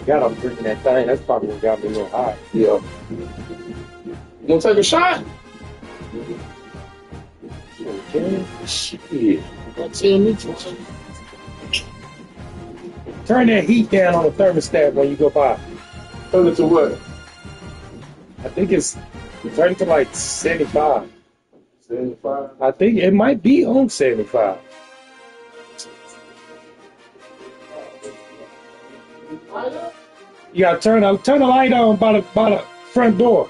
God, I'm drinking that thing. That's probably what got me a little high. Yeah. You gonna take a shot? Okay. Shit. Don't tell me to. Turn that heat down on the thermostat when you go by. Turn it to what? I think it's turn it to like 75. 75. I think it might be on 75. You gotta turn the light on by the front door.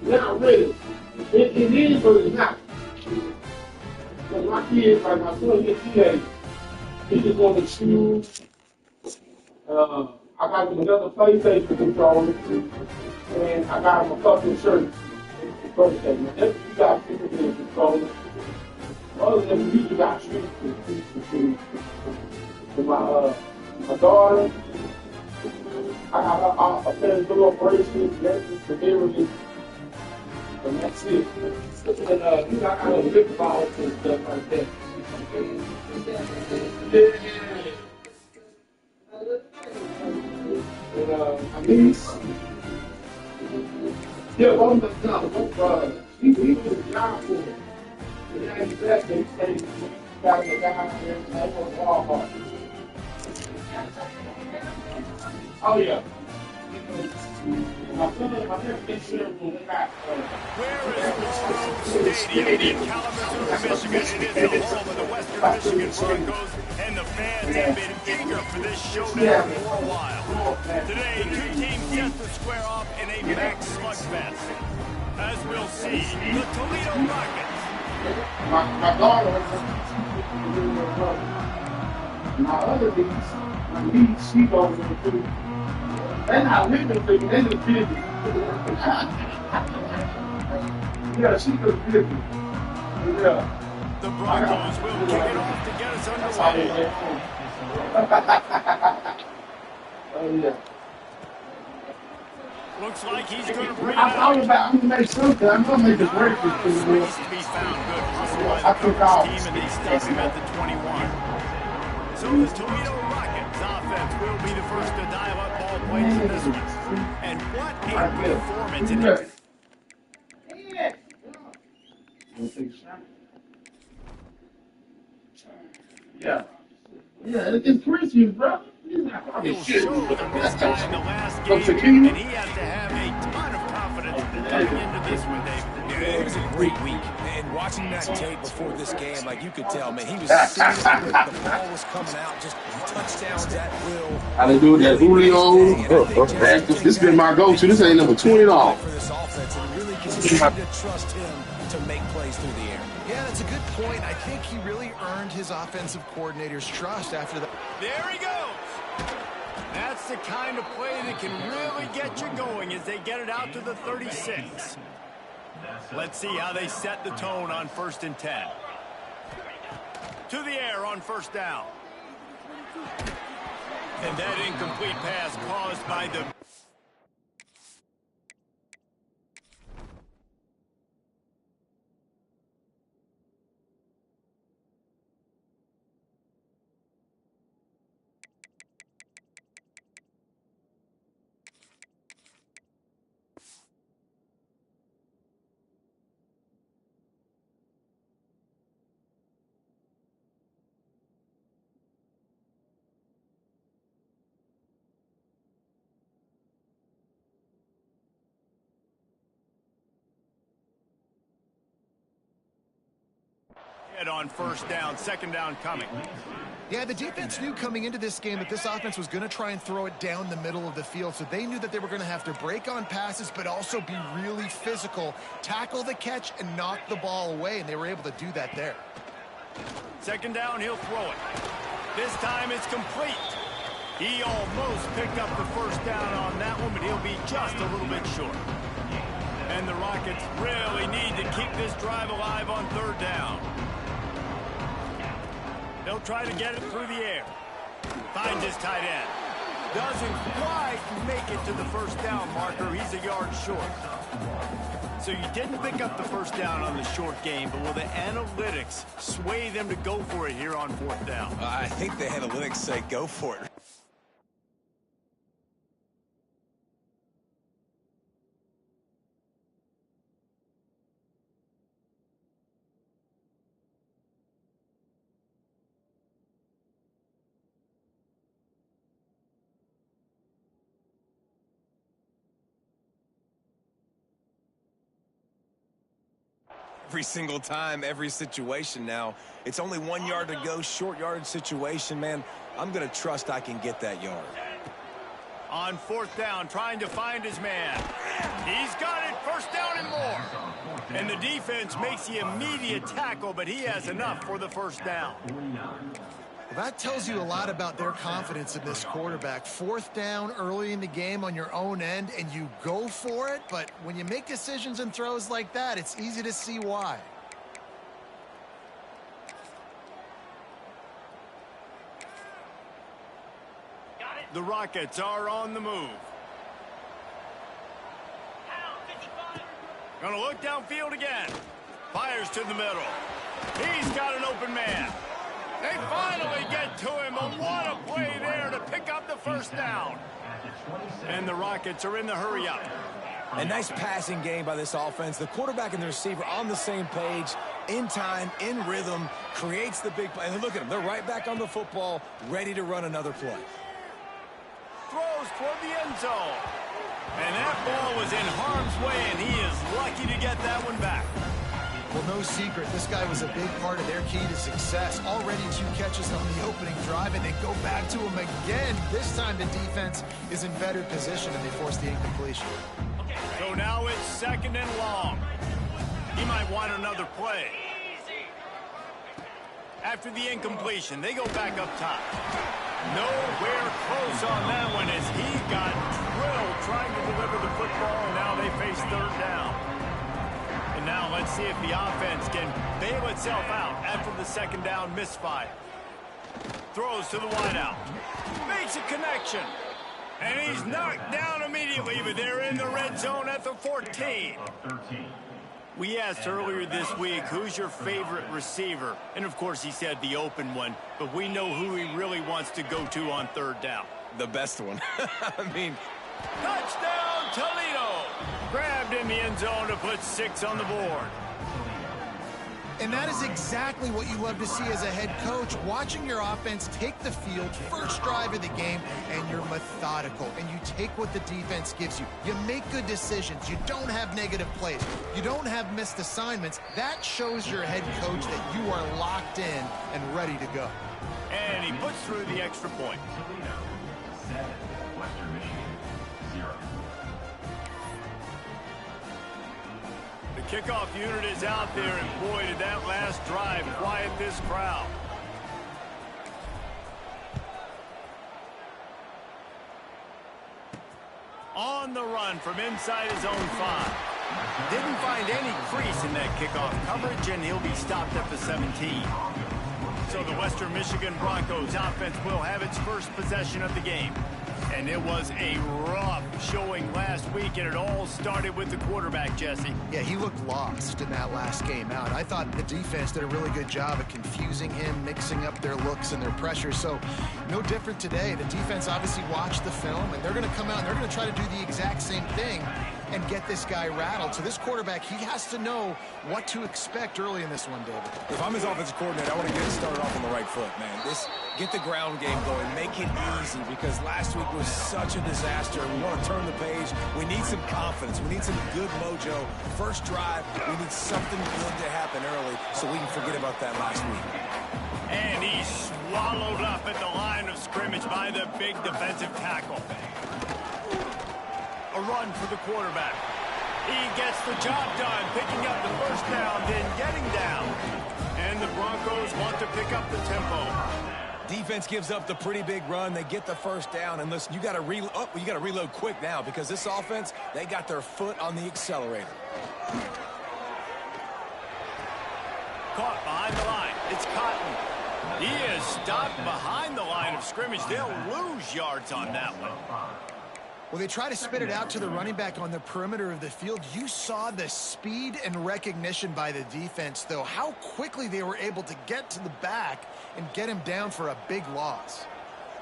Not really. It is, but it's not. Because my kids, like my son, he's a teenager. He just wants to choose. I got him another PlayStation controller, and I got him a couple of shirts. Birthday. Now, that's you got people in controller. Other than me, you got shoes to choose. For my daughter, I got a pair of little bracelets, necklaces, and earrings. And that's it. And you got little lip balls and stuff like that. Yeah. And I mean, yeah, one of the he was a job for me. And then he's back and he stayed got the guy and everything on Walmart. Oh yeah. My son, my nephew, sure when they got Where is Stadium in Kalamazoo, Michigan? It is the home of the Western Michigan Broncos, and the fans have been eager for this showdown for a while. Today, two teams set to square off in a max slugfest. As we'll see, the Toledo Rockets. my daughter, my other niece, my niece, she goes in too. They're not living thing, they just busy. Yeah, she was busy. Yeah. The Broncos will kick it off to get us underway. Oh, yeah. Looks like he's going to bring it I'm out. going to make something. I'm going to make a break Not this a lot of space to be found. Good hustle by the coverage team, and they stop him at the 21. So the Toledo Rockets offense will be the first to dial up ball plays in this one. And what a performance in it. Yeah. Yeah, it's Christian, bro. He's not probably He'll shit. show them this time the last game, and he has to have a ton of confidence heading into this one, David. Yeah, it was a great week. And watching that tape before this game, like you could tell, man, he was seeing it quick. The ball was coming out, just touchdowns at will. How they do that Julio? This has been my go-to. This ain't number $20. For this offense, and really continue to trust him to make plays through the air. Yeah, that's a good point. I think he really earned his offensive coordinator's trust after that. There he goes. That's the kind of play that can really get you going as they get it out to the 36. Let's see how they set the tone on 1st and 10. To the air on 1st down. And that incomplete pass caused by the... on 1st down, 2nd down coming. Yeah, the defense knew coming into this game that this offense was going to try and throw it down the middle of the field, so they knew that they were going to have to break on passes but also be really physical, tackle the catch, and knock the ball away, and they were able to do that there. 2nd down, he'll throw it. This time it's complete. He almost picked up the 1st down on that one, but he'll be just a little bit short. And the Rockets really need to keep this drive alive on 3rd down. They'll try to get it through the air. Finds his tight end. Doesn't quite make it to the 1st down marker. He's a yard short. So you didn't pick up the 1st down on the short game, but will the analytics sway them to go for it here on 4th down? I think the analytics say go for it. Every single time, every situation now. It's only 1 yard to go, short yardage situation, man. I'm going to trust I can get that yard. On 4th down, trying to find his man. He's got it, 1st down and more. And the defense makes the immediate tackle, but he has enough for the 1st down. Well, that tells you a lot about their confidence in this quarterback. 4th down early in the game on your own end, and you go for it. But when you make decisions and throws like that, it's easy to see why. The Rockets are on the move. Gonna look downfield again. Fires to the middle. He's got an open man. They finally get to him, and what a play there to pick up the 1st down. And the Rockets are in the hurry-up. A nice passing game by this offense. The quarterback and the receiver on the same page, in time, in rhythm, creates the big play. And look at them. They're right back on the football, ready to run another play. Throws toward the end zone. And that ball was in harm's way, and he is lucky to get that one back. Well, no secret, this guy was a big part of their key to success. Already 2 catches on the opening drive, and they go back to him again. This time the defense is in better position, and they force the incompletion. So now it's 2nd and long. He might want another play. After the incompletion, they go back up top. Nowhere close on that one as he got drilled trying to deliver the football, and now they face 3rd down. And now let's see if the offense can bail itself out after the 2nd down misfire. Throws to the wideout. Makes a connection. And he's knocked down immediately, but they're in the red zone at the 14. We asked earlier this week, who's your favorite receiver? And, of course, he said the open one, but we know who he really wants to go to on 3rd down. The best one. I mean... Touchdown, Toledo! Grabbed in the end zone to put 6 on the board. And that is exactly what you love to see as a head coach, watching your offense take the field, first drive of the game, and you're methodical, and you take what the defense gives you. You make good decisions. You don't have negative plays. You don't have missed assignments. That shows your head coach that you are locked in and ready to go. And he puts through the extra point. The kickoff unit is out there, and boy, did that last drive quiet this crowd. On the run from inside his own 5. Didn't find any crease in that kickoff coverage, and he'll be stopped at the 17. So the Western Michigan Broncos offense will have its first possession of the game. And it was a rough showing last week, and it all started with the quarterback, Jesse. Yeah, he looked lost in that last game out. I thought the defense did a really good job of confusing him, mixing up their looks and their pressure. So no different today. The defense obviously watched the film, and they're going to come out and they're going to try to do the exact same thing and get this guy rattled. So this quarterback, he has to know what to expect early in this one, David. If I'm his offensive coordinator, I want to get it started off on the right foot, man. Get the ground game going. Make it easy, because last week was such a disaster. We want to turn the page. We need some confidence. We need some good mojo. First drive, we need something good to happen early so we can forget about that last week. And he's swallowed up at the line of scrimmage by the big defensive tackle. A run for the quarterback. He gets the job done, picking up the first down, then getting down. And the Broncos want to pick up the tempo. Defense gives up the pretty big run. They get the first down. And listen, you got to reload quick now, because this offense, they got their foot on the accelerator. Caught behind the line. It's Cotton. He is stopped behind the line of scrimmage. They'll lose yards on that one. Well, they try to spit it out to the running back on the perimeter of the field. You saw the speed and recognition by the defense, though, how quickly they were able to get to the back and get him down for a big loss.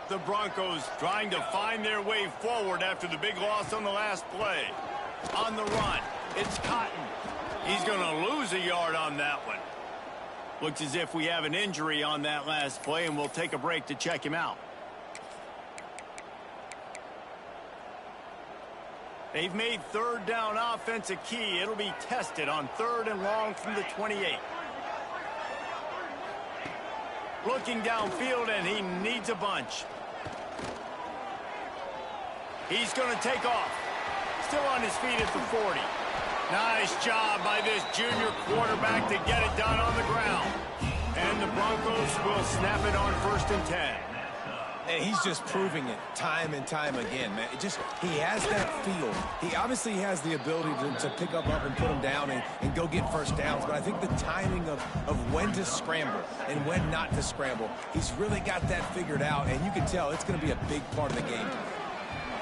The Broncos trying to find their way forward after the big loss on the last play. On the run, it's Cotton. He's going to lose a yard on that one. Looks as if we have an injury on that last play, and we'll take a break to check him out. They've made third down offense a key. It'll be tested on 3rd and long from the 28. Looking downfield, and he needs a bunch. He's going to take off. Still on his feet at the 40. Nice job by this junior quarterback to get it done on the ground. And the Broncos will snap it on 1st and 10. And he's just proving it time and time again, man. He has that feel. He obviously has the ability to pick up and put him down and go get first downs. But I think the timing of when to scramble and when not to scramble, he's really got that figured out. And you can tell it's going to be a big part of the game.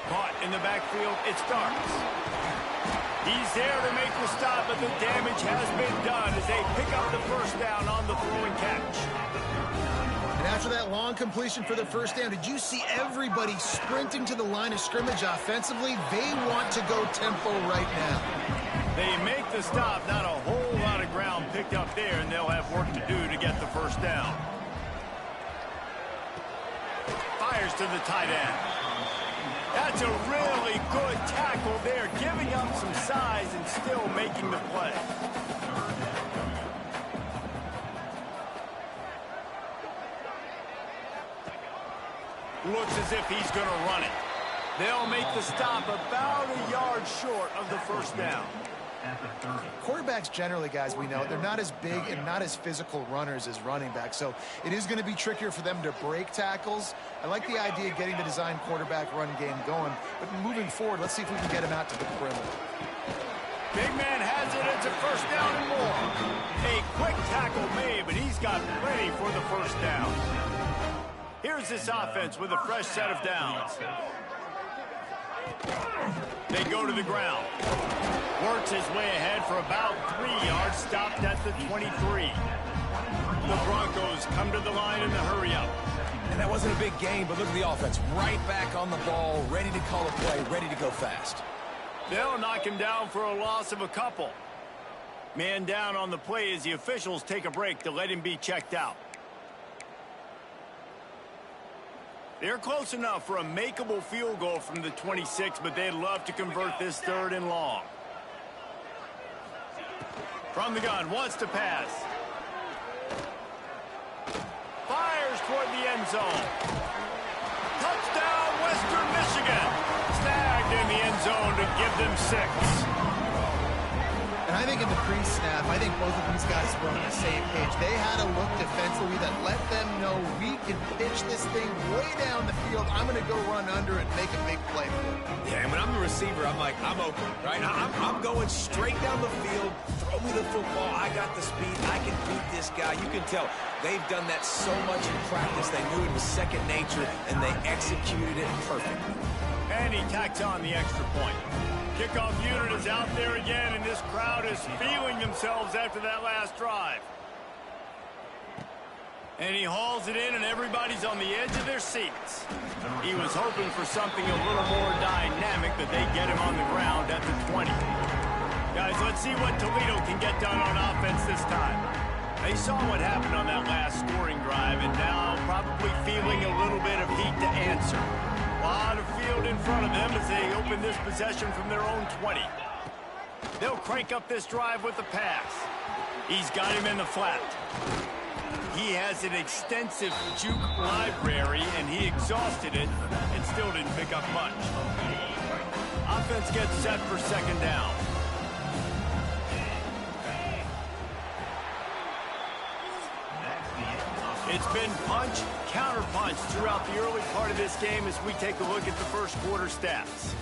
Caught in the backfield, it's Starks. He's there to make the stop, but the damage has been done as they pick up the first down on the throw and catch. And after that long completion for the first down, did you see everybody sprinting to the line of scrimmage offensively? They want to go tempo right now. They make the stop, not a whole lot of ground picked up there, and they'll have work to do to get the first down. Fires to the tight end. That's a really good tackle there, giving up some size and still making the play. Looks as if he's going to run it. They'll make the stop about a yard short of the first down. Quarterbacks generally, guys, we know, they're not as big and not as physical runners as running backs, so it is going to be trickier for them to break tackles. I like the idea of getting the design quarterback run game going, but moving forward, let's see if we can get him out to the perimeter. Big man has it. It's a first down and more. A quick tackle made, but he's got plenty for the first down. Here's this offense with a fresh set of downs. They go to the ground. Works his way ahead for about 3 yards, stopped at the 23. The Broncos come to the line in the hurry-up. And that wasn't a big game, but look at the offense. Right back on the ball, ready to call a play, ready to go fast. They'll knock him down for a loss of a couple. Man down on the play as the officials take a break to let him be checked out. They're close enough for a makeable field goal from the 26, but they'd love to convert this 3rd and long. From the gun, wants to pass. Fires toward the end zone. Touchdown, Western Michigan. Snagged in the end zone to give them 6. And I think in the pre-snap, I think both of these guys were on the same page. They had a look defensively that let them know we can pitch this thing way down the field. I'm going to go run under it and make a big play for it. Yeah, and when I'm the receiver, I'm like, I'm open, right? I'm going straight down the field. Throw me the football. I got the speed. I can beat this guy. You can tell they've done that so much in practice. They knew it was second nature, and they executed it perfectly. And he tacks on the extra point. Kickoff unit is out there again, and this crowd is feeling themselves after that last drive. And he hauls it in, and everybody's on the edge of their seats. He was hoping for something a little more dynamic, but they get him on the ground at the 20. Guys, let's see what Toledo can get done on offense this time. They saw what happened on that last scoring drive, and now probably feeling a little bit of heat to answer. A lot of field in front of them as they open this possession from their own 20. They'll crank up this drive with the pass. He's got him in the flat. He has an extensive juke library, and he exhausted it and still didn't pick up much. Offense gets set for 2nd down. It's been punch, counter-punch throughout the early part of this game as we take a look at the first quarter stats.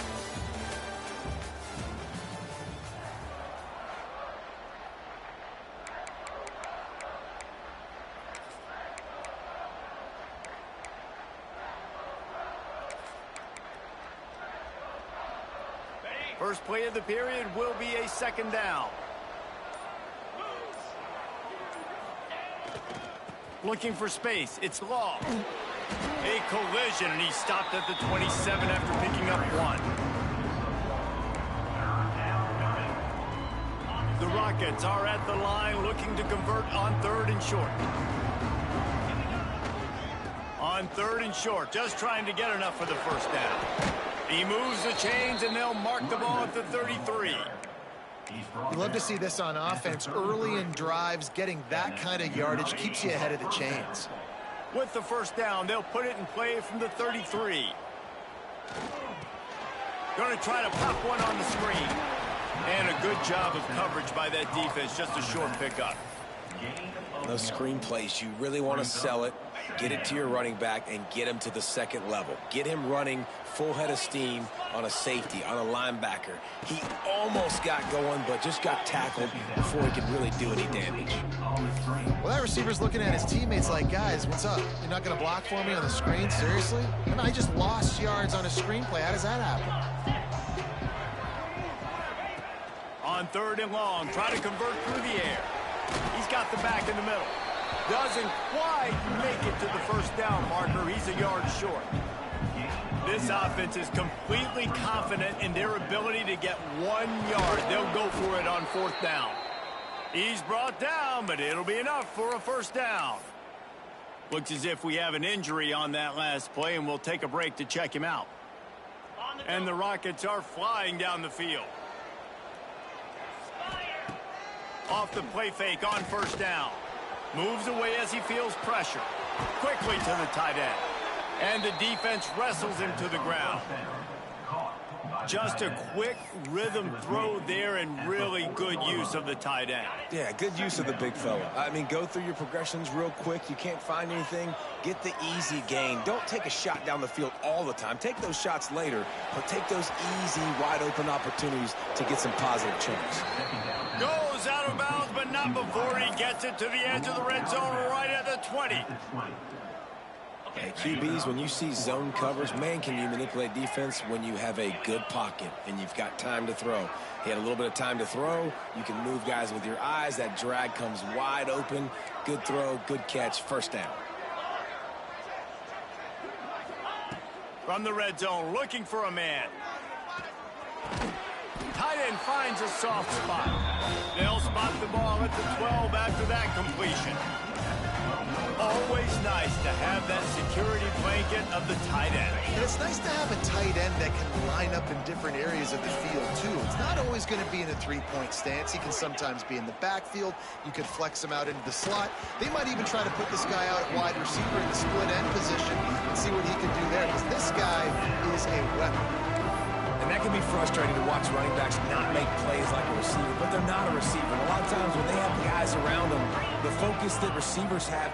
First play of the period will be a 2nd down. Looking for space. It's Law. A collision, and he stopped at the 27 after picking up 1. The Rockets are at the line looking to convert on 3rd and short. On 3rd and short, just trying to get enough for the first down. He moves the chains, and they'll mark the ball at the 33. You love to see this on offense. Early in drives, getting that kind of yardage keeps you ahead of the chains. With the first down, they'll put it in play from the 33. Going to try to pop one on the screen. And a good job of coverage by that defense, just a short pickup. Those screen plays, you really want to sell it, get it to your running back, and get him to the 2nd level. Get him running full head of steam on a safety, on a linebacker. He almost got going, but just got tackled before he could really do any damage. Well, that receiver's looking at his teammates like, guys, what's up? You're not going to block for me on the screen? Seriously? I mean, I just lost yards on a screen play. How does that happen? On 3rd and long, try to convert through the air. He's got the back in the middle. Doesn't quite make it to the first down marker. He's a yard short. This offense is completely confident in their ability to get 1 yard. They'll go for it on 4th down. He's brought down, but it'll be enough for a first down. Looks as if we have an injury on that last play, and we'll take a break to check him out. And the Rockets are flying down the field. Off the play fake on first down. Moves away as he feels pressure. Quickly to the tight end. And the defense wrestles him to the ground. Just a quick rhythm throw there and really good use of the tight end. Yeah, good use of the big fella. I mean, go through your progressions real quick. You can't find anything. Get the easy gain. Don't take a shot down the field all the time. Take those shots later, but take those easy, wide-open opportunities to get some positive chunks. Goes out of bounds, but not before he gets it to the edge of the red zone right at the 20. Hey, QBs, when you see zone coverage, man, can you manipulate defense when you have a good pocket and you've got time to throw. He had a little bit of time to throw. You can move guys with your eyes. That drag comes wide open. Good throw, good catch, first down. From the red zone, looking for a man. Tight end finds a soft spot. They'll spot the ball at the 12 after that completion. always nice to have that security blanket of the tight end. And it's nice to have a tight end that can line up in different areas of the field, too. It's not always going to be in a three-point stance. He can sometimes be in the backfield. You could flex him out into the slot. They might even try to put this guy out at wide receiver in the split end position and see what he can do there, because this guy is a weapon. And that can be frustrating to watch running backs not make plays like a receiver, but they're not a receiver. And a lot of times when they have guys around them, the focus that receivers have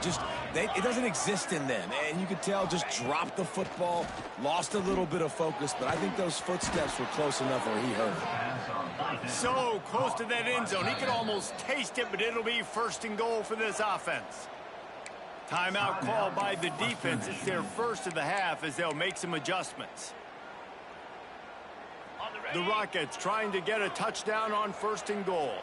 it doesn't exist in them. And you could tell just dropped the football, lost a little bit of focus, but I think those footsteps were close enough where he heard it. So close to that end zone. He could almost taste it, but it'll be 1st and goal for this offense. Timeout called by the defense. It's their first of the half as they'll make some adjustments. The Rockets trying to get a touchdown on 1st and goal.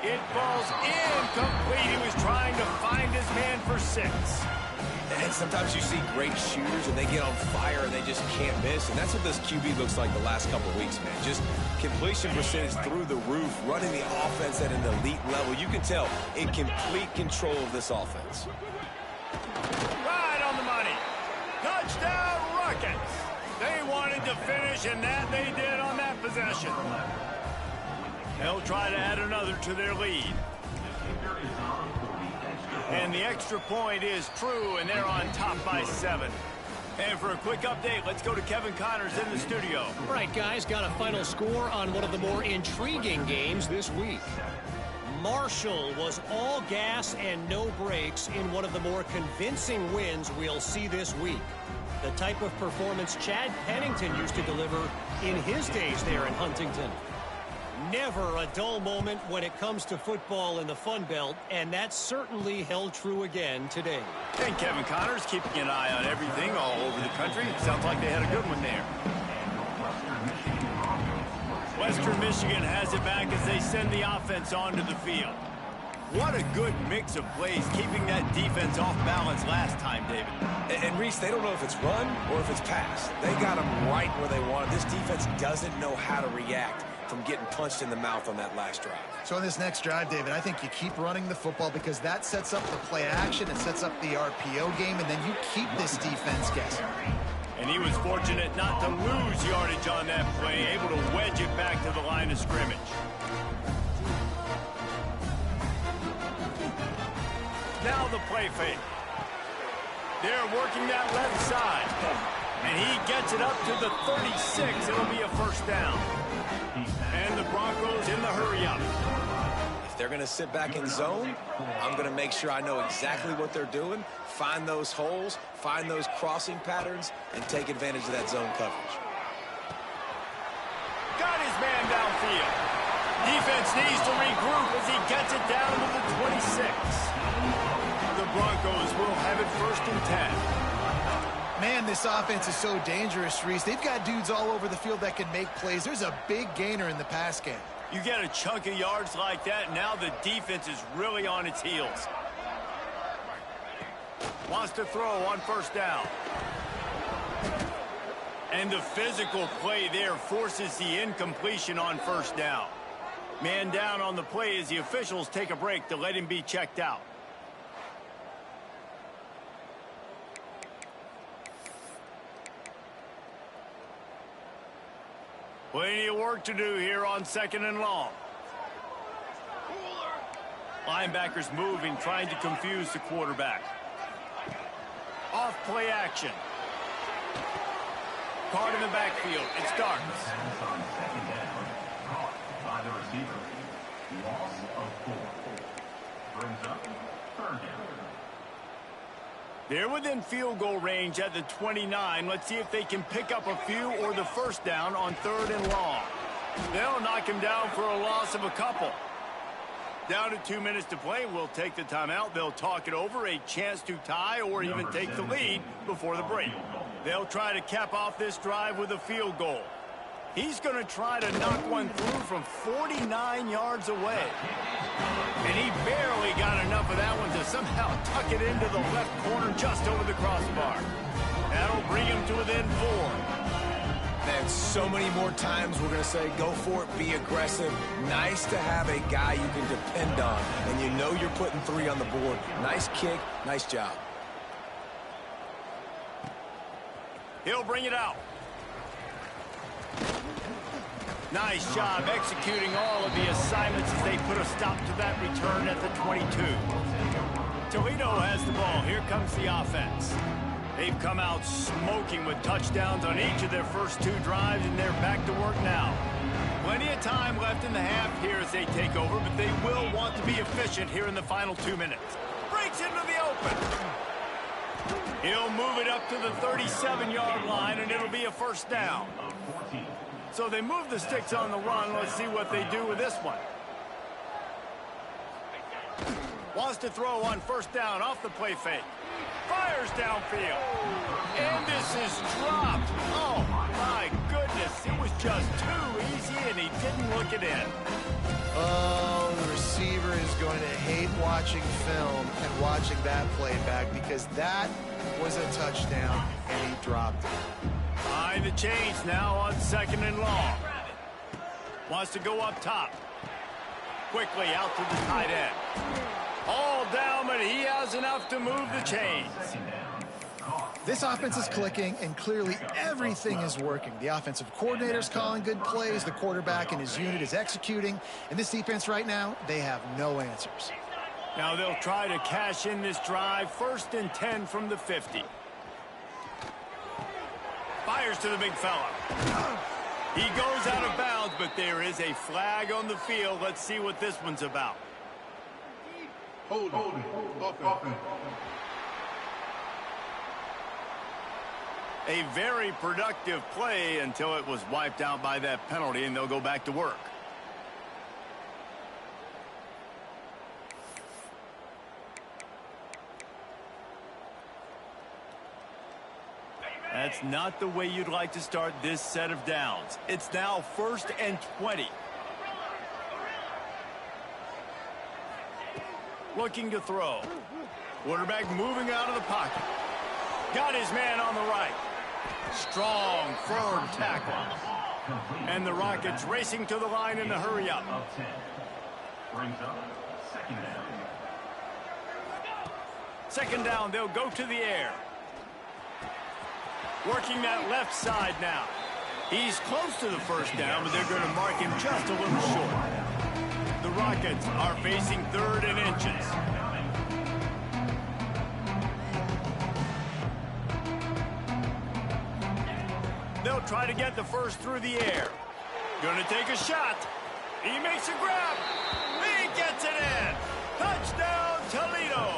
It falls incomplete. He was trying to find his man for 6. And sometimes you see great shooters and they get on fire and they just can't miss. And that's what this QB looks like the last couple of weeks, man. Just completion percentage through the roof, running the offense at an elite level. You can tell in complete control of this offense. Right on the money. Touchdown, Rockets. They wanted to finish, and that they did on that possession. They'll try to add another to their lead. And the extra point is true, and they're on top by 7. And for a quick update, let's go to Kevin Connors in the studio. All right, guys, got a final score on one of the more intriguing games this week. Marshall was all gas and no brakes in one of the more convincing wins we'll see this week. The type of performance Chad Pennington used to deliver in his days there in Huntington. Never a dull moment when it comes to football in the Fun Belt, and that certainly held true again today. And Kevin Connors keeping an eye on everything all over the country. Sounds like they had a good one there. Western Michigan has it back as they send the offense onto the field. What a good mix of plays, keeping that defense off balance last time, David. And Reese, they don't know if it's run or if it's pass. They got them right where they want it. This defense doesn't know how to react from getting punched in the mouth on that last drive. So on this next drive, David, I think you keep running the football because that sets up the play action, it sets up the RPO game, and then you keep this defense guessing. And he was fortunate not to lose yardage on that play, able to wedge it back to the line of scrimmage. Now the play fake. They're working that left side. And he gets it up to the 36. It'll be a 1st down. And the Broncos in the hurry-up. If they're going to sit back in zone, I'm going to make sure I know exactly what they're doing, find those holes, find those crossing patterns, and take advantage of that zone coverage. Got his man downfield. Defense needs to regroup as he gets it down to the 26. The Broncos will have it 1st and 10. Man, this offense is so dangerous, Reese. They've got dudes all over the field that can make plays. There's a big gainer in the pass game. You get a chunk of yards like that, now the defense is really on its heels. Wants to throw on 1st down. And the physical play there forces the incompletion on 1st down. Man down on the play as the officials take a break to let him be checked out. Plenty of work to do here on 2nd and long. Linebackers moving, trying to confuse the quarterback. Off play action. Card in the backfield. It starts. By the receiver. Loss of 4. Brings up 3rd down. They're within field goal range at the 29. Let's see if they can pick up a few or the 1st down on 3rd and long. They'll knock him down for a loss of a couple. Down to 2 minutes to play. We'll take the timeout. They'll talk it over. A chance to tie or even take the lead before the break. They'll try to cap off this drive with a field goal. He's going to try to knock one through from 49 yards away. And he barely got enough of that one to somehow tuck it into the left corner just over the crossbar. That'll bring him to within 4. And so many more times we're going to say, go for it, be aggressive. Nice to have a guy you can depend on, and you know you're putting 3 on the board. Nice kick, nice job. He'll bring it out. Nice job executing all of the assignments as they put a stop to that return at the 22. Toledo has the ball. Here comes the offense. They've come out smoking with touchdowns on each of their first 2 drives, and they're back to work now. Plenty of time left in the half here as they take over, but they will want to be efficient here in the final 2 minutes. Breaks into the open. He'll move it up to the 37-yard line, and it'll be a first down. So they move the sticks on the run. Let's see what they do with this one. Wants to throw on first down off the play fake. Fires downfield. And this is dropped. Oh, my goodness. It was just too easy, and he didn't look it in. Oh, the receiver is going to hate watching film and watching that play back because that was a touchdown, and he dropped it. Behind the chains now on 2nd and long. Wants to go up top. Quickly out to the tight end. All down, but he has enough to move the chains. This offense is clicking, and clearly everything is working. The offensive coordinator's calling good plays. The quarterback and his unit is executing. And this defense right now, they have no answers. Now they'll try to cash in this drive. 1st and 10 from the 50. Fires to the big fella. He goes out of bounds, but there is a flag on the field. Let's see what this one's about. Hold it. Offense. A very productive play until it was wiped out by that penalty, and they'll go back to work. That's not the way you'd like to start this set of downs. It's now 1st and 20. Looking to throw. Quarterback moving out of the pocket. Got his man on the right. Strong, firm tackle. And the Rockets racing to the line in a hurry up. Second down, they'll go to the air. Working that left side now. He's close to the first down, but they're going to mark him just a little short. The Rockets are facing 3rd and inches. They'll try to get the first through the air. Going to take a shot. He makes a grab. He gets it in. Touchdown, Toledo.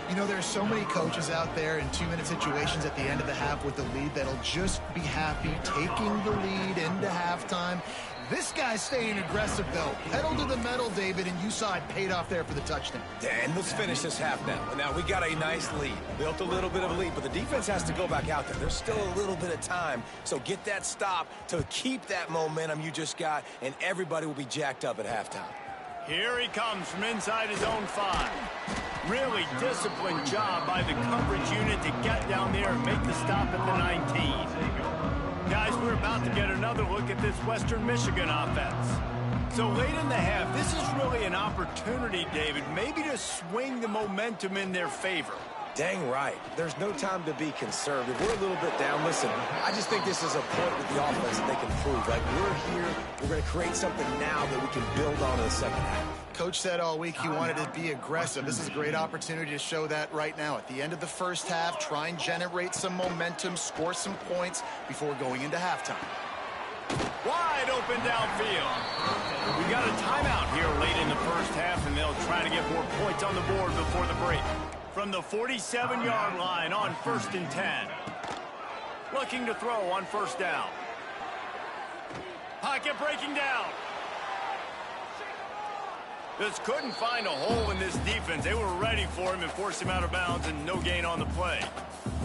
You know, there's so many coaches out there in 2-minute situations at the end of the half with the lead that'll just be happy taking the lead into halftime. This guy's staying aggressive, though. Pedal to the metal, David, and you saw it paid off there for the touchdown. And let's finish this half now. Now, we got a nice lead. Built a little bit of a lead, but the defense has to go back out there. There's still a little bit of time, so get that stop to keep that momentum you just got, and everybody will be jacked up at halftime. Here he comes from inside his own 5. Really disciplined job by the coverage unit to get down there and make the stop at the 19. Guys, we're about to get another look at this Western Michigan offense. So late in the half, this is really an opportunity, David, maybe to swing the momentum in their favor. Dang right. There's no time to be conservative. We're a little bit down. Listen, I just think this is a point with the offense that they can prove. Like, we're here, we're going to create something now that we can build on in the second half. Coach said all week he wanted to be aggressive. This is a great opportunity to show that right now. At the end of the first half, try and generate some momentum, score some points before going into halftime. Wide open downfield. We got a timeout here late in the first half, and they'll try to get more points on the board before the break. From the 47-yard line on 1st and 10. Looking to throw on first down. Pocket breaking down. Just couldn't find a hole in this defense. They were ready for him and forced him out of bounds, and no gain on the play.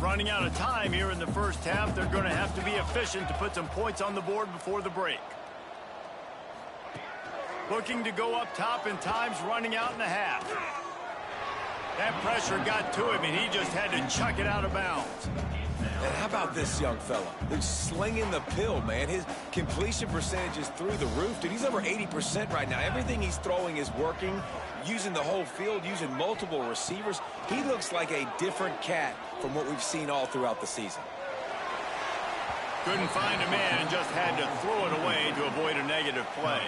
Running out of time here in the first half, they're going to have to be efficient to put some points on the board before the break. Looking to go up top, and time's running out in the half. That pressure got to him, and he just had to chuck it out of bounds. And how about this young fella? He's slinging the pill, man. His completion percentage is through the roof. Dude, he's over 80% right now. Everything he's throwing is working, using the whole field, using multiple receivers. He looks like a different cat from what we've seen all throughout the season. Couldn't find a man and just had to throw it away to avoid a negative play.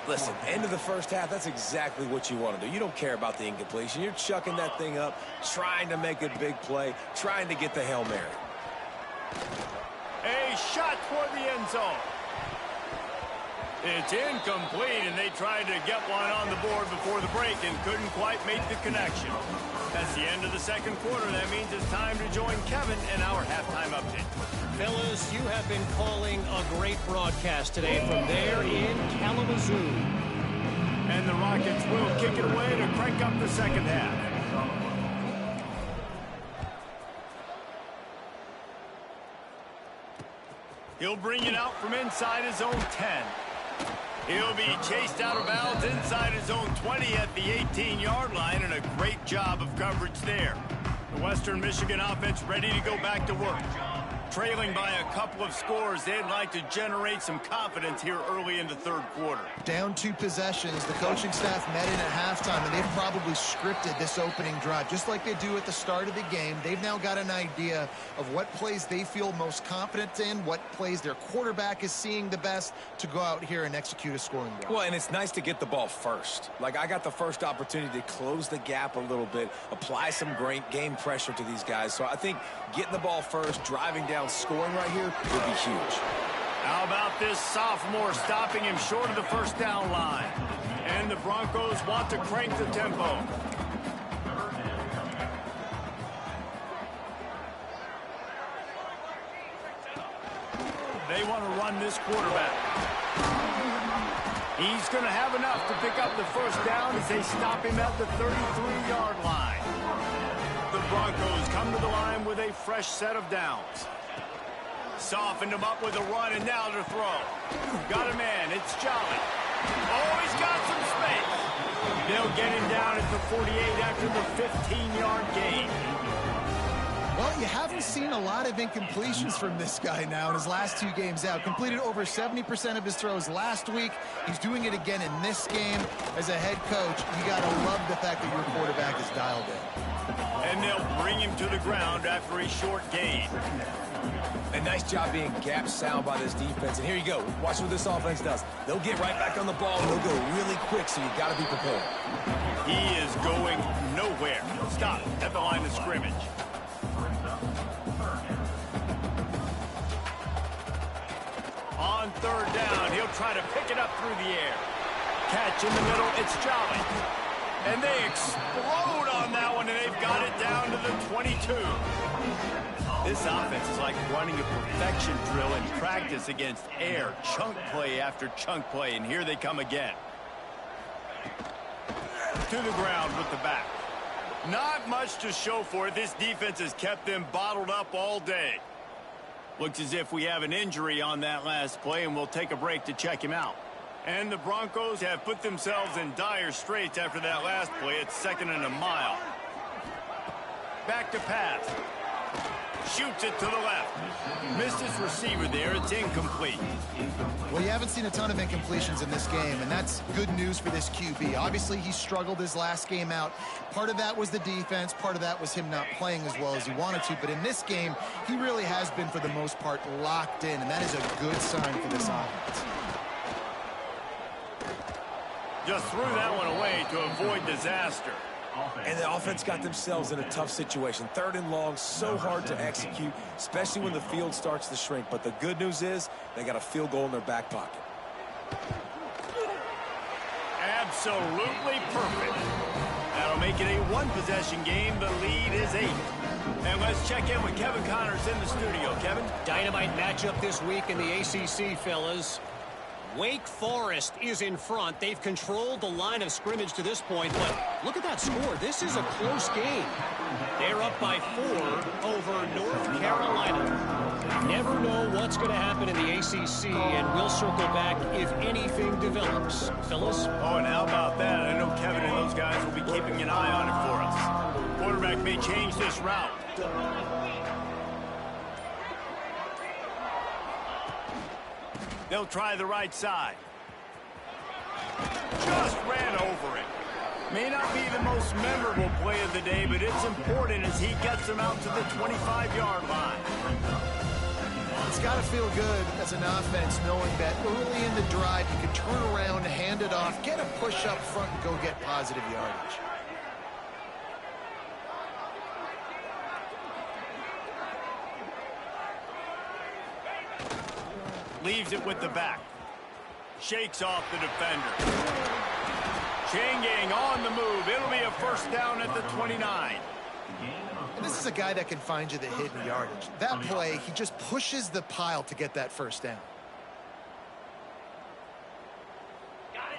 Listen, end of the first half, that's exactly what you want to do. You don't care about the incompletion. You're chucking that thing up, trying to make a big play, trying to get the Hail Mary. A shot toward the end zone. It's incomplete, and they tried to get one on the board before the break and couldn't quite make the connection. That's the end of the second quarter. That means it's time to join Kevin in our halftime update. Fellas, you have been calling a great broadcast today from there in Kalamazoo. And the Rockets will kick it away to crank up the second half. He'll bring it out from inside his own 10. He'll be chased out of bounds inside his own 20 at the 18-yard line, and a great job of coverage there. The Western Michigan offense ready to go back to work. Trailing by a couple of scores, they'd like to generate some confidence here early in the third quarter. Down 2 possessions, the coaching staff met in at halftime, and they've probably scripted this opening drive. Just like they do at the start of the game, they've now got an idea of what plays they feel most confident in, what plays their quarterback is seeing the best to go out here and execute a scoring drive. Well, and it's nice to get the ball first. Like, I got the first opportunity to close the gap a little bit, apply some great game pressure to these guys. So I think getting the ball first, driving down, scoring right here would be huge. How about this sophomore stopping him short of the first down line? And the Broncos want to crank the tempo. They want to run this quarterback. He's going to have enough to pick up the first down as they stop him at the 33-yard line. The Broncos come to the line with a fresh set of downs. Softened him up with a run, and now to throw. Got a man. It's Jolly. Oh, he's got some space. They'll get him down at the 48 after the 15-yard gain. Well, you haven't seen a lot of incompletions from this guy now in his last 2 games out. Completed over 70% of his throws last week. He's doing it again in this game. As a head coach, you got to love the fact that your quarterback is dialed in. And they'll bring him to the ground after a short gain. A nice job being gap sound by this defense. And here you go. Watch what this offense does. They'll get right back on the ball, and they'll go really quick, so you got to be prepared. He is going nowhere. Stop at the line of scrimmage. On third down, he'll try to pick it up through the air. Catch in the middle, it's Jolly. And they explode on that one, and they've got it down to the 22. This offense is like running a perfection drill in practice against air. Chunk play after chunk play, and here they come again. To the ground with the back. Not much to show for it. This defense has kept them bottled up all day. Looks as if we have an injury on that last play, and we'll take a break to check him out. And the Broncos have put themselves in dire straits after that last play. It's 2nd and a mile. Back to pass. Shoots it to the left. Missed his receiver there. It's incomplete. Well, you haven't seen a ton of incompletions in this game, and that's good news for this QB. Obviously, he struggled his last game out. Part of that was the defense. Part of that was him not playing as well as he wanted to. But in this game, he really has been, for the most part, locked in, and that is a good sign for this offense. Just threw that one away to avoid disaster. And the offense got themselves in a tough situation. 3rd and long, so hard to execute, especially when the field starts to shrink. But the good news is they got a field goal in their back pocket. Absolutely perfect. That'll make it a 1-possession game. The lead is 8. And let's check in with Kevin Connors in the studio. Kevin? Dynamite matchup this week in the ACC, fellas. Wake Forest is in front. They've controlled the line of scrimmage to this point, but look at that score. This is a close game. They're up by 4 over North Carolina. Never know what's going to happen in the ACC, and we'll circle back if anything develops. Fellas? Oh, and how about that? I know Kevin and those guys will be keeping an eye on it for us. Quarterback may change this route. They'll try the right side. Just ran over it. May not be the most memorable play of the day, but it's important as he gets them out to the 25-yard line. It's got to feel good as an offense knowing that early in the drive you can turn around, hand it off, get a push up front, and go get positive yardage. Leaves it with the back. Shakes off the defender. Chain gang on the move. It'll be a first down at the 29. And this is a guy that can find you the hidden yardage. That play, he just pushes the pile to get that first down.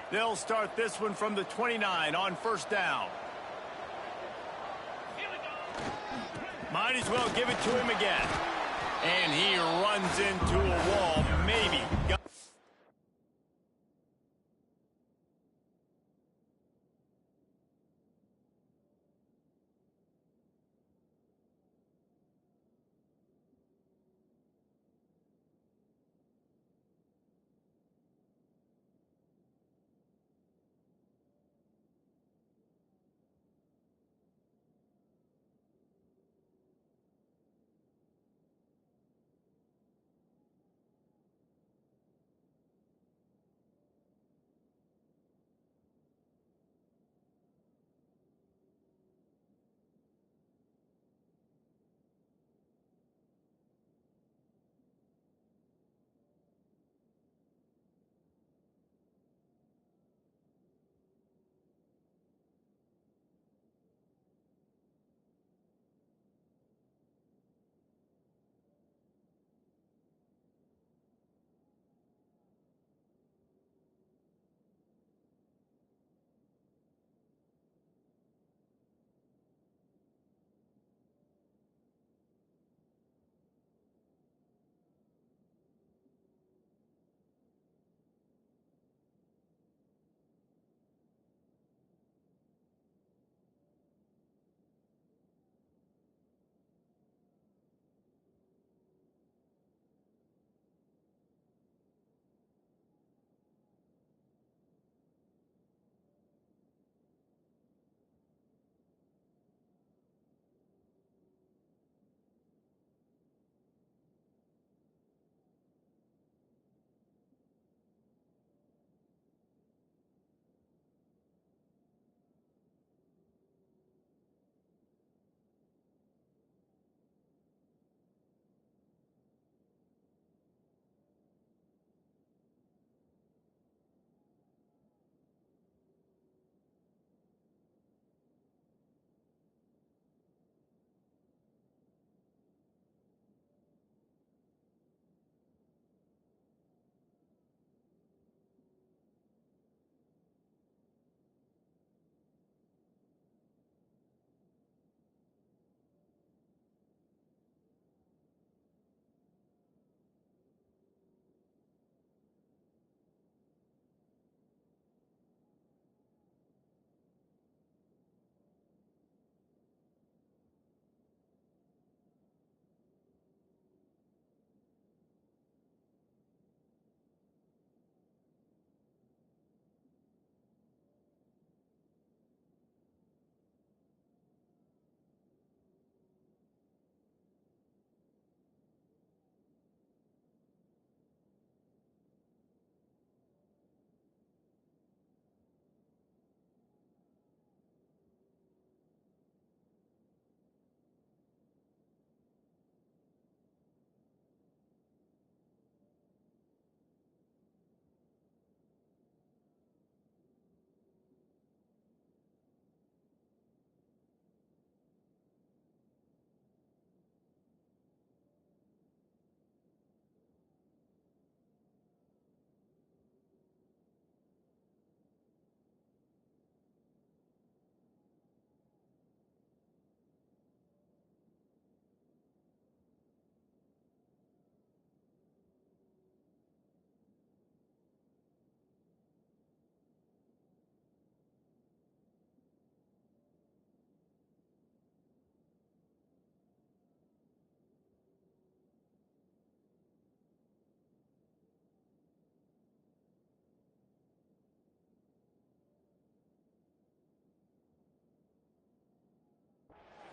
They'll start this one from the 29 on first down. Might as well give it to him again. And he runs into a wall, maybe.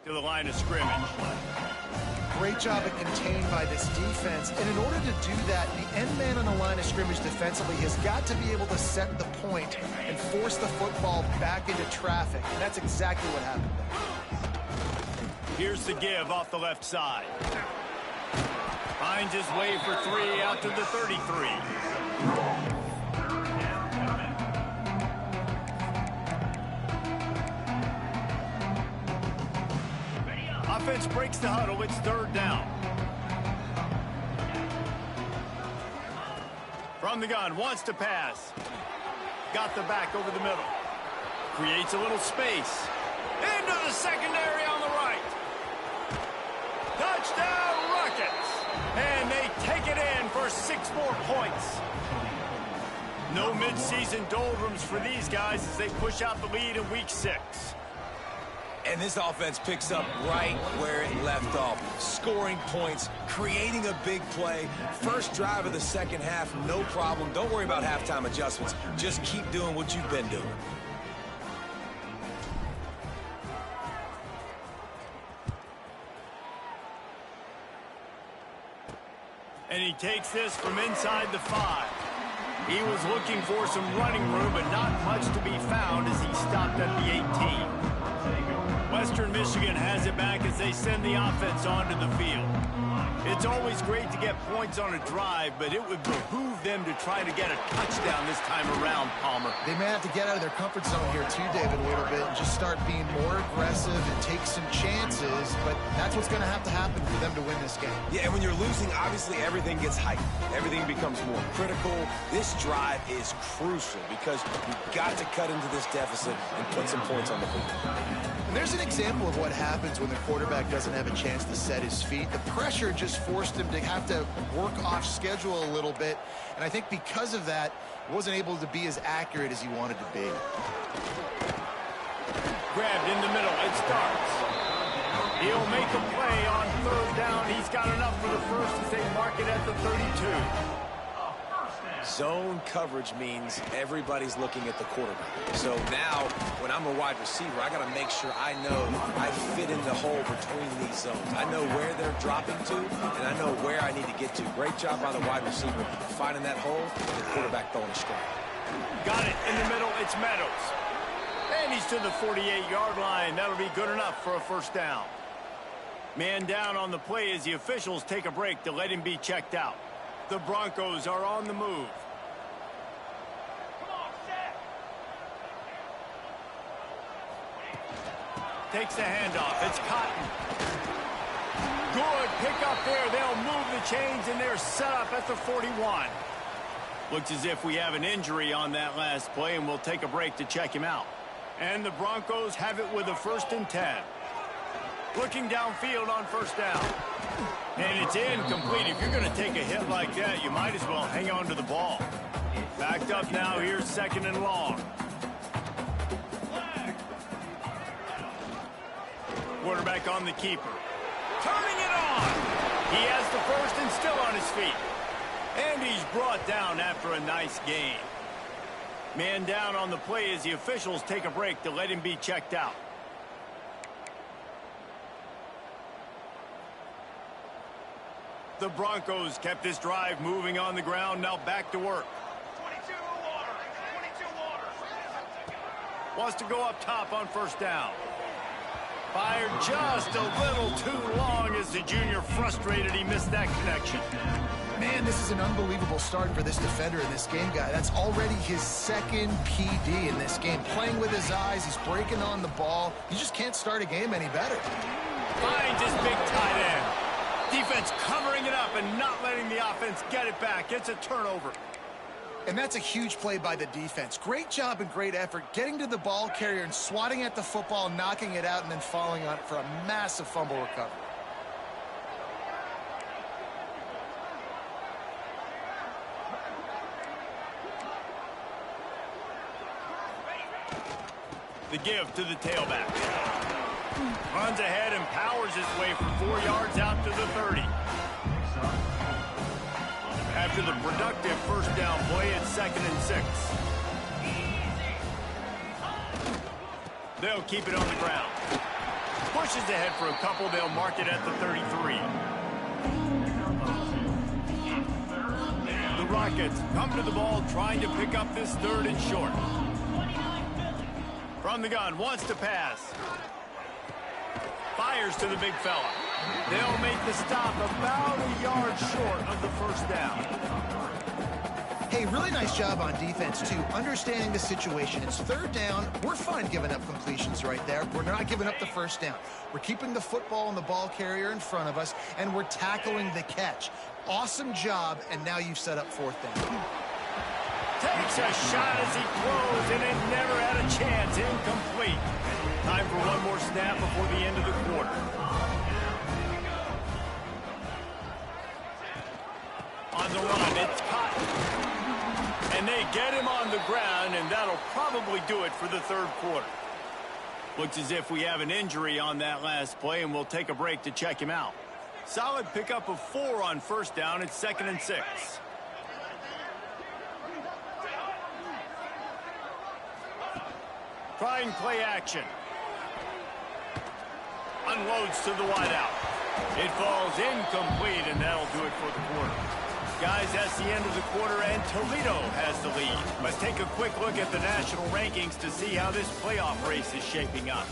to the line of scrimmage. Great job at contained by this defense. And in order to do that, the end man on the line of scrimmage defensively has got to be able to set the point and force the football back into traffic. And that's exactly what happened there. Here's the give off the left side. Finds his way for 3 out to the 33. Offense breaks the huddle. It's 3rd down. From the gun, wants to pass. Got the back over the middle. Creates a little space. Into the secondary on the right. Touchdown Rockets. And they take it in for 6 more points. No midseason doldrums for these guys as they push out the lead in week 6. And this offense picks up right where it left off. Scoring points, creating a big play. First drive of the second half, no problem. Don't worry about halftime adjustments. Just keep doing what you've been doing. And he takes this from inside the 5. He was looking for some running room, but not much to be found as he stopped at the 18. Western Michigan has it back as they send the offense onto the field. It's always great to get points on a drive, but it would behoove them to try to get a touchdown this time around, Palmer. They may have to get out of their comfort zone here too, David, a little bit and just start being more aggressive and take some chances, but that's what's going to happen for them to win this game. Yeah, and when you're losing, obviously everything gets heightened. Everything becomes more critical. This drive is crucial because you've got to cut into this deficit and put some points on the board. And there's an example of what happens when the quarterback doesn't have a chance to set his feet. The pressure just forced him to have to work off schedule a little bit, and I think because of that, he wasn't able to be as accurate as he wanted to be. Grabbed in the middle, it starts. He'll make a play on 3rd down. He's got enough for the first as they mark it at the 32. Zone coverage means everybody's looking at the quarterback. So now, when I'm a wide receiver, I got to make sure I know I fit in the hole between these zones. I know where they're dropping to, and I know where I need to get to. Great job by the wide receiver finding that hole, and the quarterback throwing a strike. Got it in the middle. It's Meadows. And he's to the 48-yard line. That'll be good enough for a 1st down. Man down on the play as the officials take a break to let him be checked out. The Broncos are on the move. Takes the handoff. It's Cotton. Good pick up there. They'll move the chains, and they're set up at the 41. Looks as if we have an injury on that last play, and we'll take a break to check him out. And the Broncos have it with a 1st and 10. Looking downfield on 1st down. And it's incomplete. If you're going to take a hit like that, you might as well hang on to the ball. Backed up now. Here's 2nd and long. Quarterback on the keeper. Turning it on. He has the 1st and still on his feet. And he's brought down after a nice gain. Man down on the play as the officials take a break to let him be checked out. The Broncos kept this drive moving on the ground. Now back to work. 22 water. Wants to go up top on 1st down. Fired just a little too long as the junior frustrated. He missed that connection. Man, this is an unbelievable start for this defender in this game, guy. That's already his 2nd PD in this game. Playing with his eyes, he's breaking on the ball. You just can't start a game any better. Finds his big tight end. Defense covering it up and not letting the offense get it back. It's a turnover. And that's a huge play by the defense. Great job and great effort getting to the ball carrier and swatting at the football, knocking it out, and then falling on it for a massive fumble recovery. The give to the tailback. Runs ahead and powers his way for 4 yards out to the 30. After the productive 1st down play, it's 2nd and 6. They'll keep it on the ground. Pushes ahead for a couple. They'll mark it at the 33. The Rockets come to the ball trying to pick up this 3rd and short. From the gun, wants to pass. Fires to the big fella. They'll make the stop about a yard short of the 1st down. Hey, really nice job on defense, too, understanding the situation. It's 3rd down. We're fine giving up completions right there. We're not giving up the 1st down. We're keeping the football and the ball carrier in front of us, and we're tackling the catch. Awesome job, and now you've set up 4th down. Takes a shot as he throws, and it never had a chance. Incomplete. Time for one more snap before the end of the quarter. On the run, it's caught. And they get him on the ground, and that'll probably do it for the 3rd quarter. Looks as if we have an injury on that last play, and we'll take a break to check him out. Solid pickup of 4 on 1st down. It's 2nd and 6. Trying play action. Unloads to the wideout. It falls incomplete, and that'll do it for the quarter. Guys, that's the end of the quarter, and Toledo has the lead. Let's take a quick look at the national rankings to see how this playoff race is shaping up.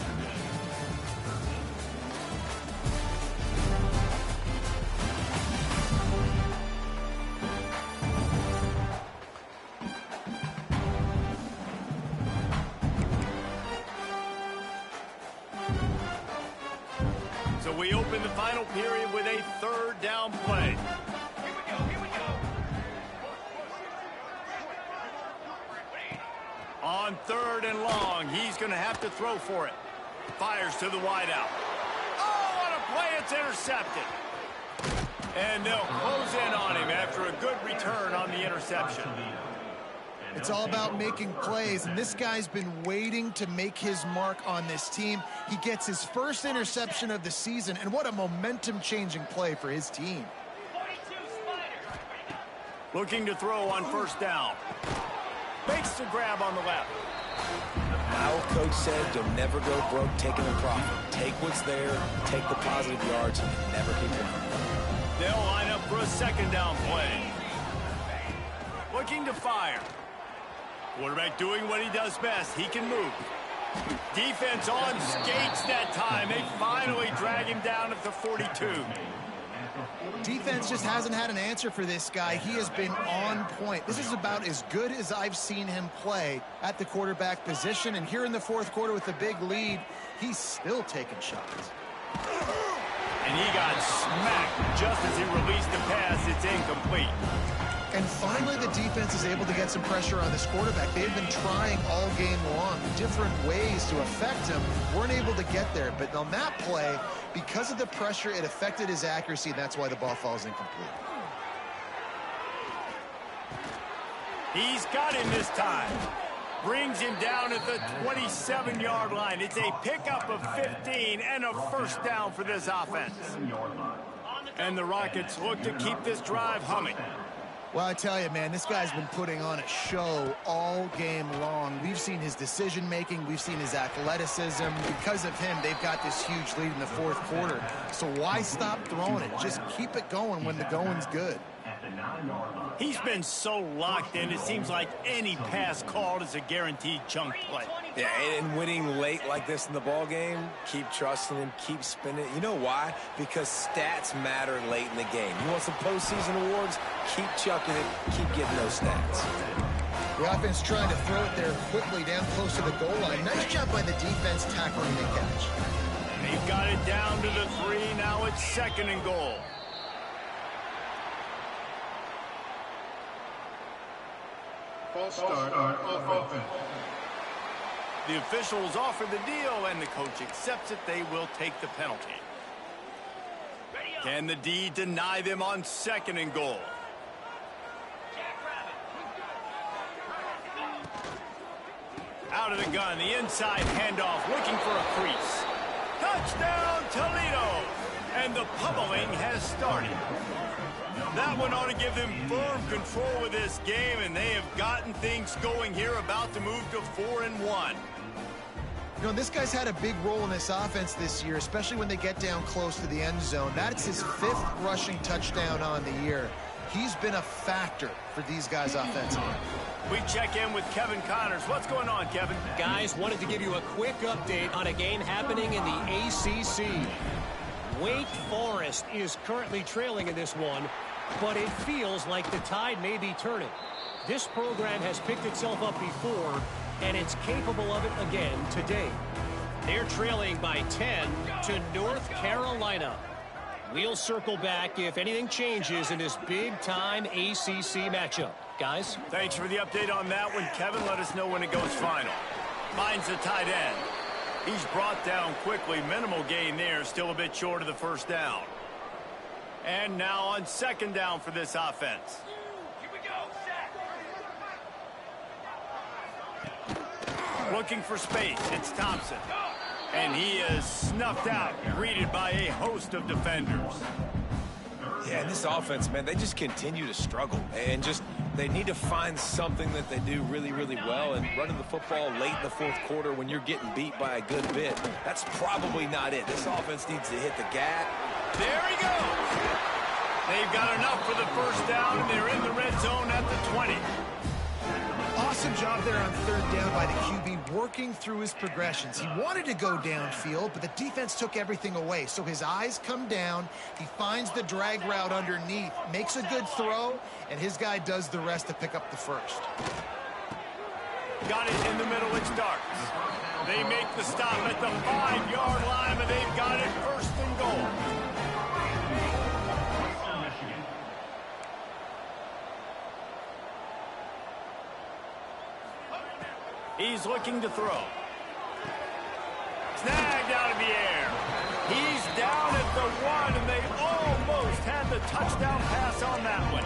So we open the final period with a 3rd down play. On 3rd and long, he's going to have to throw for it. Fires to the wideout. Oh, what a play! It's intercepted. And they'll close in on him after a good return on the interception. It's all about making plays, and this guy's been waiting to make his mark on this team. He gets his 1st interception of the season, and what a momentum-changing play for his team. Looking to throw on 1st down. Makes the grab on the left. Our coach said you'll never go broke taking a profit. Take what's there, take the positive yards, and never keep going. They'll line up for a 2nd down play. Looking to fire. Quarterback doing what he does best. He can move. Defense on skates that time. They finally drag him down at the 42. Defense just hasn't had an answer for this guy. He has been on point. This is about as good as I've seen him play at the quarterback position. And here in the 4th quarter with a big lead, he's still taking shots. And he got smacked just as he released the pass. It's incomplete. And finally, the defense is able to get some pressure on this quarterback. They've been trying all game long different ways to affect him. Weren't able to get there. But on that play, because of the pressure, it affected his accuracy, and that's why the ball falls incomplete. He's got him this time. Brings him down at the 27-yard line. It's a pickup of 15 and a 1st down for this offense. And the Rockets look to keep this drive humming. Well, I tell you, man, this guy's been putting on a show all game long. We've seen his decision-making. We've seen his athleticism. Because of him, they've got this huge lead in the 4th quarter. So why stop throwing it? Just keep it going when the going's good. He's been so locked in, it seems like any pass called is a guaranteed chunk play. Yeah, and winning late like this in the ball game, keep trusting him, keep spinning. You know why? Because stats matter late in the game. You want some postseason awards? Keep chucking it, keep getting those stats. The offense trying to throw it there quickly down close to the goal line. Nice job by the defense tackling the catch. They've got it down to the 3. Now it's 2nd and goal. False start on offense. The officials offer the deal, and the coach accepts it. They will take the penalty. Can the D deny them on 2nd and goal? Out of the gun, the inside handoff, looking for a crease. Touchdown, Toledo! And the pummeling has started. That one ought to give them firm control of this game, and they have gotten things going here, about to move to 4-1. You know, this guy's had a big role in this offense this year, especially when they get down close to the end zone. That's his 5th rushing touchdown on the year. He's been a factor for these guys offensively. We check in with Kevin Connors. What's going on, Kevin? Guys, wanted to give you a quick update on a game happening in the ACC. Wake Forest is currently trailing in this one, but it feels like the tide may be turning. This program has picked itself up before, and it's capable of it again today. They're trailing by 10 to North Carolina. We'll circle back if anything changes in this big-time ACC matchup. Guys? Thanks for the update on that one, Kevin. Let us know when it goes final. Finds the tight end. He's brought down quickly. Minimal gain there. Still a bit short of the first down. And now on second down for this offense. Here we go, set. Looking for space. It's Thompson. And he is snuffed out, greeted by a host of defenders. Yeah, and this offense, man, they just continue to struggle. And they need to find something that they do really, really well. And running the football late in the fourth quarter when you're getting beat by a good bit, that's probably not it. This offense needs to hit the gas. There he goes. They've got enough for the first down, and they're in the red zone at the 20. Awesome job there on third down by the QB, working through his progressions. He wanted to go downfield, but the defense took everything away. So his eyes come down, he finds the drag route underneath, makes a good throw, and his guy does the rest to pick up the first. Got it in the middle, it starts. They make the stop at the 5-yard line, and they've got it first and goal. He's looking to throw. Snagged out of the air. He's down at the 1, and they almost had the touchdown pass on that one.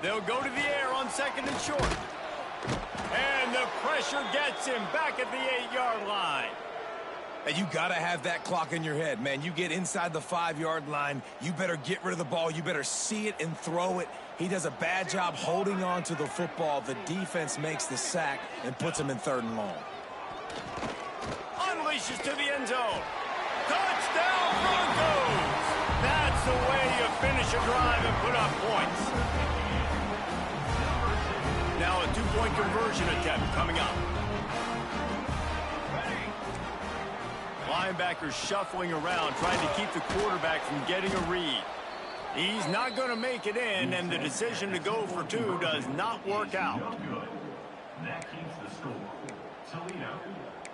They'll go to the air on second and short. And the pressure gets him back at the 8-yard line. And you got to have that clock in your head, man. You get inside the 5-yard line, you better get rid of the ball. You better see it and throw it. He does a bad job holding on to the football. The defense makes the sack and puts him in 3rd and long. Unleashes to the end zone. Touchdown Broncos! That's the way you finish a drive and put up points. Now a 2-point conversion attempt coming up. Linebackers shuffling around, trying to keep the quarterback from getting a read. He's not going to make it in, and the decision to go for 2 does not work out. That keeps the score. Toledo,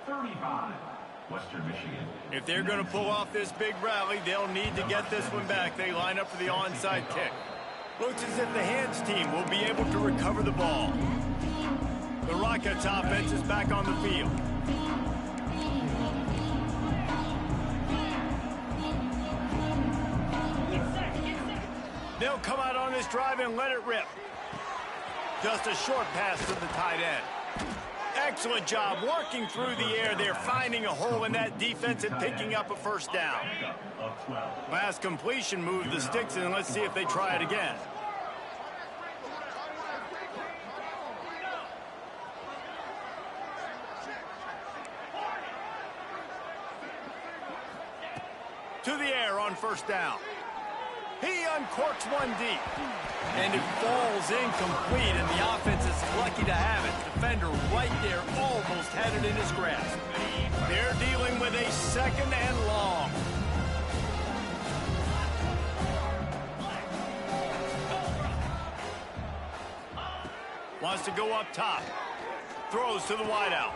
35, Western Michigan. If they're going to pull off this big rally, they'll need to get this one back. They line up for the onside kick. Looks as if the hands team will be able to recover the ball. The Rockets offense is back on the field. They'll come out on this drive and let it rip. Just a short pass to the tight end. Excellent job working through the air. They're finding a hole in that defense and picking up a first down. Last completion moved the sticks, and let's see if they try it again. To the air on first down. He uncorks one deep. And it falls incomplete, and the offense is lucky to have it. Defender right there almost had it in his grasp. They're dealing with a 2nd and long. Wants to go up top. Throws to the wideout.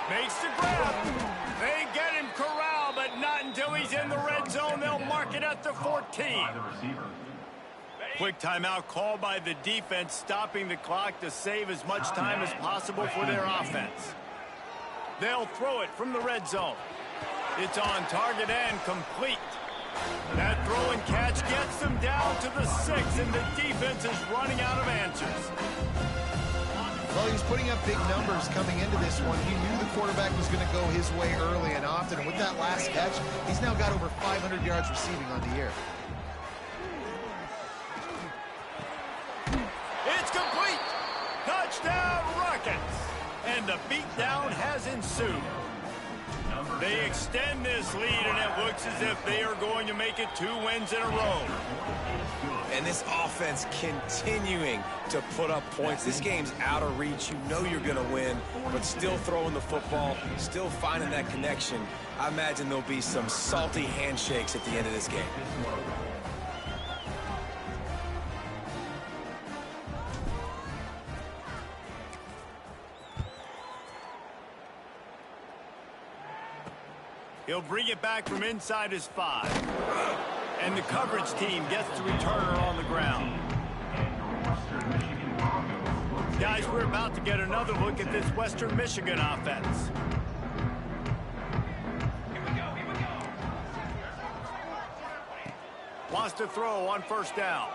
Makes the grab. They get him corralled, but not until he's in the red zone. They'll mark it at the 14. Quick timeout called by the defense, stopping the clock to save as much time as possible for their offense. They'll throw it from the red zone. It's on target and complete. That throw and catch gets them down to the 6, and the defense is running out of answers. Well, he was putting up big numbers coming into this one. He knew the quarterback was going to go his way early and often. And with that last catch, he's now got over 500 yards receiving on the year. complete. Touchdown Rockets. And the beatdown has ensued. They extend this lead, and it looks as if they are going to make it 2 wins in a row. And this offense continuing to put up points. This game's out of reach. You know you're going to win, but still throwing the football, still finding that connection. I imagine there'll be some salty handshakes at the end of this game. He'll bring it back from inside his 5. And the coverage team gets the returner on the ground. Guys, we're about to get another look at this Western Michigan offense. Wants to throw on first down.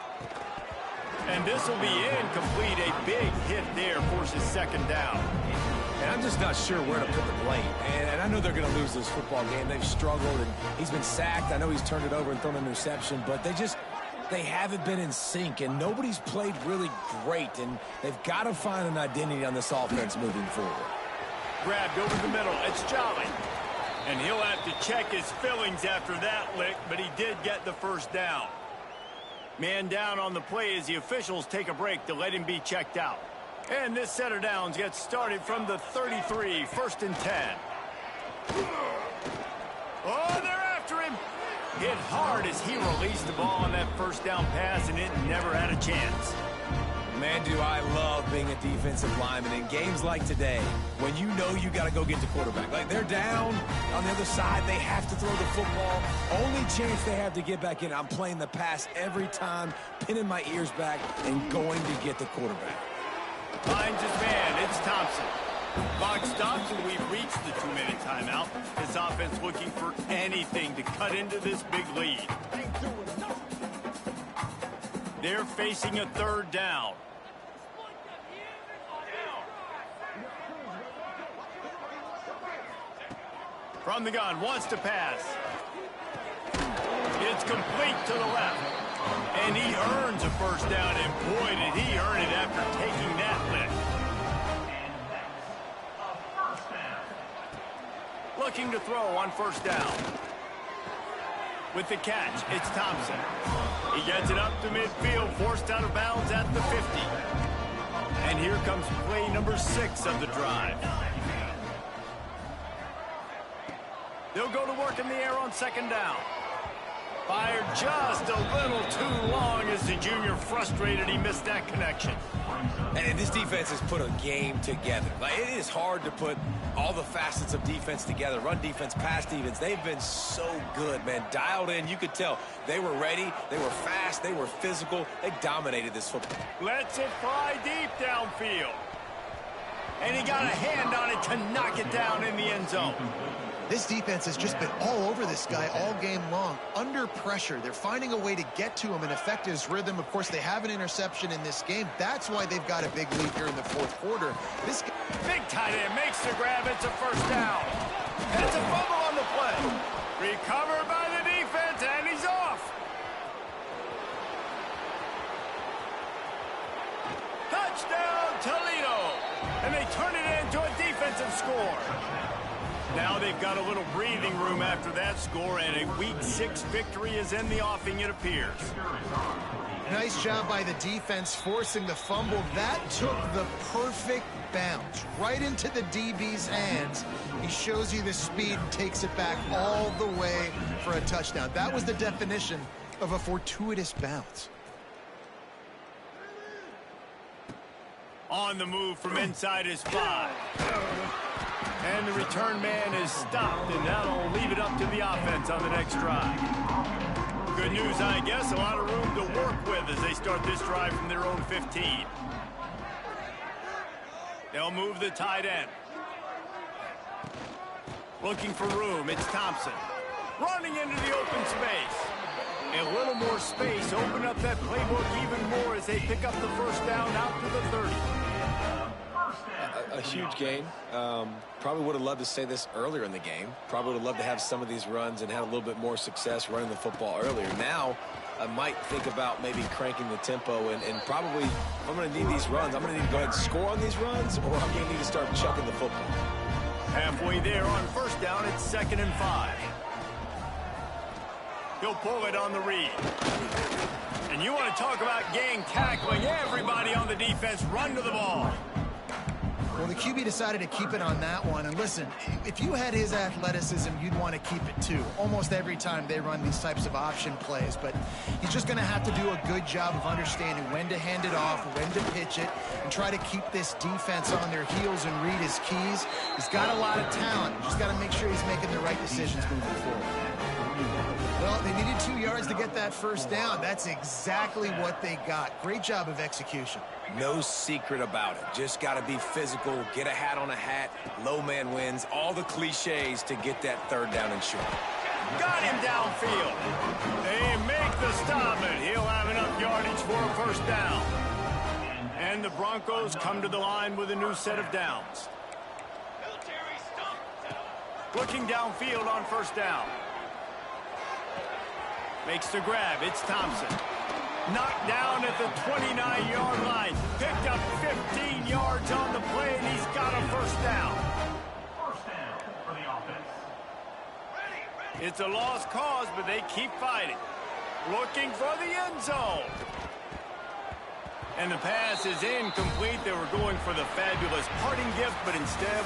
And this will be incomplete. A big hit there forces second down. And I'm just not sure where to put the blame. And I know they're going to lose this football game. They've struggled, and he's been sacked. I know he's turned it over and thrown an interception, but they haven't been in sync, and nobody's played really great, and they've got to find an identity on this offense moving forward. Grabbed over the middle. It's Jolly. And he'll have to check his fillings after that lick, but he did get the first down. Man down on the play as the officials take a break to let him be checked out. And this set of downs gets started from the 33, 1st and 10. Oh, they're after him. Hit hard as he released the ball on that first down pass, and it never had a chance. Man, do I love being a defensive lineman in games like today when you know you got to go get the quarterback. Like, they're down on the other side. They have to throw the football. Only chance they have to get back in. I'm playing the pass every time, pinning my ears back, and going to get the quarterback. Finds his man. It's Thompson. Clock stops, and we've reached the 2-minute timeout. This offense looking for anything to cut into this big lead. They're facing a 3rd down. From the gun, wants to pass. It's complete to the left. And he earns a first down, and boy, did he earn it after taking that lick. Looking to throw on first down. With the catch, it's Thompson. He gets it up to midfield, forced out of bounds at the 50. And here comes play number 6 of the drive. They'll go to work in the air on 2nd down. Fired just a little too long as the junior frustrated. He missed that connection. And this defense has put a game together. Like, it is hard to put all the facets of defense together. Run defense, pass defense. They've been so good, man. Dialed in. You could tell they were ready. They were fast. They were physical. They dominated this football. Lets it fly deep downfield. And he got a hand on it to knock it down in the end zone. This defense has just been all over this guy all game long. Under pressure, they're finding a way to get to him and affect his rhythm. Of course, they have an interception in this game. That's why they've got a big lead here in the 4th quarter. This big tight end makes the grab. It's a first down. And it's a fumble on the play. Recovered by the defense, and he's off. Touchdown, Toledo. And they turn it into a defensive score. Now they've got a little breathing room after that score, and a Week 6 victory is in the offing, it appears. Nice job by the defense forcing the fumble. That took the perfect bounce right into the DB's hands. He shows you the speed and takes it back all the way for a touchdown. That was the definition of a fortuitous bounce. On the move from inside his 5. And the return man is stopped, and that'll leave it up to the offense on the next drive. Good news, I guess, a lot of room to work with as they start this drive from their own 15. They'll move the tight end. Looking for room, it's Thompson. Running into the open space. A little more space, open up that playbook even more as they pick up the first down out to the 30. A huge gain. Probably would have loved to say this earlier in the game. Probably would have loved to have some of these runs and have a little bit more success running the football earlier. Now, I might think about maybe cranking the tempo and probably, if I'm going to need these runs, I'm going to need to go ahead and score on these runs, or I'm going to need to start chucking the football. Halfway there on first down, it's 2nd and 5. He'll pull it on the read. And you want to talk about gang tackling. Everybody on the defense run to the ball. Well, the QB decided to keep it on that one. And listen, if you had his athleticism, you'd want to keep it too. Almost every time they run these types of option plays. But he's just going to have to do a good job of understanding when to hand it off, when to pitch it, and try to keep this defense on their heels and read his keys. He's got a lot of talent. Just got to make sure he's making the right decisions moving forward. Well, they needed 2 yards to get that first down. That's exactly what they got. Great job of execution. No secret about it. Just got to be physical, get a hat on a hat, low man wins, all the cliches to get that 3rd down and short. Got him downfield. They make the stop, and he'll have enough yardage for a first down. And the Broncos come to the line with a new set of downs. Looking downfield on first down. Makes the grab. It's Thompson. Knocked down at the 29-yard line. Picked up 15 yards on the play, and he's got a first down. First down for the offense. It's a lost cause, but they keep fighting. Looking for the end zone. And the pass is incomplete. They were going for the fabulous parting gift, but instead